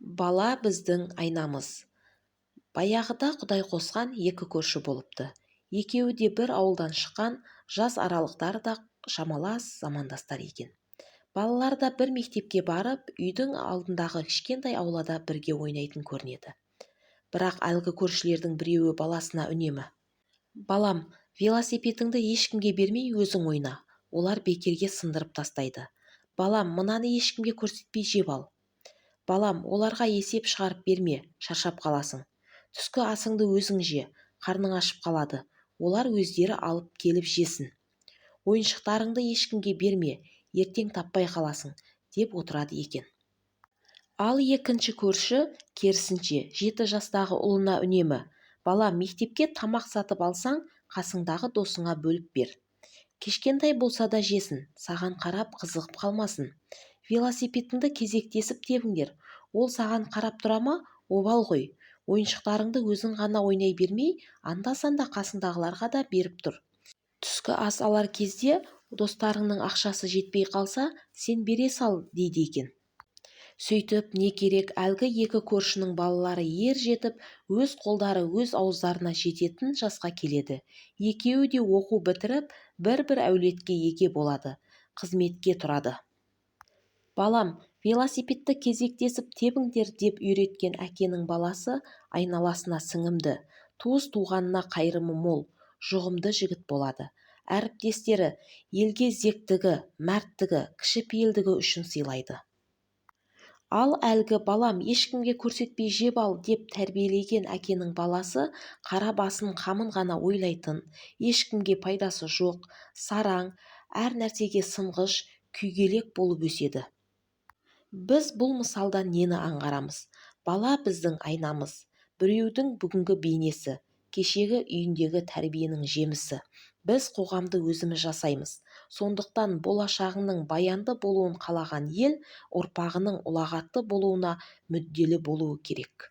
Бала біздің айнамыз. Баяғыда Құдай қосқан екі көрші болыпты. Екеуі де бір ауылдан шыққан, жас аралықтары да шамалас замандастар екен. Балалар да бір мектепке барып, үйдің алдындағы кішкентай аулада бірге ойнайтын көрінеді. Бірақ әлгі көршілердің біреуі баласына үнемі: «Балам, велосипедіңді ешкімге бермей өзің ойна, олар бекерге сындырып тастайды. Балам, мынаны ешкімге көрсетпей жеп ал. Балам, оларға есеп шығарып берме, шаршап қаласың. Түскі асыңды өзің же, қарның ашып қалады. Олар өздері алып келіп жесін. Ойыншықтарыңды ешкімге берме, ертең таппай қаласың», деп отырады екен. Ал екінші көрші керісінше 7 жастағы ұлына үнемі: «Балам, мектепке тамақ сатып алсаң, қасыңдағы досыңа бөліп бер. Кішкентай болса да жесін, саған қарап қызығып қалмасын. Велосипедіңді кезектесіп тебіңдер, ол саған қарап тұра ма, обал ғой. Ойыншықтарыңды өзің ғана ойнай бермей, анда-санда қасыңдағыларға да беріп тұр. Түскі ас алар кезде достарыңның ақшасы жетпей қалса, сен бере сал», дейді екен. Сөйтіп, не керек, әлгі екі көршінің балалары ер жетіп, өз қолдары өз ауыздарына жететін жасқа келеді. Екеуі де оқу бітіріп, бір-бір әулетке еге болады, қызметке тұрады. «Балам, велосипедті кезектесіп тебіңдер» деп үйреткен әкенің баласы айналасына сіңімді, туыс-туғанына қайырымы мол, жұғымды жігіт болады. Әріптестері елге зектігі, мәрттігі, кішіпейілдігі үшін сыйлайды. Ал әлгі «балам, ешкімге көрсетпей жеп ал» деп тәрбиелеген әкенің баласы қара басын қамын ғана ойлайтын, ешкімге пайдасы жоқ, сараң, әр нәрсеге сынғыш, күйгелек болып өседі. Біз бұл мысалдан нені аңғарамыз? Бала біздің айнамыз, біреудің бүгінгі бейнесі, кешегі үйіндегі тәрбиенің жемісі. Біз қоғамды өзіміз жасаймыз. Сондықтан болашағының баянды болуын қалаған ел ұрпағының ұлағатты болуына мүдделі болуы керек.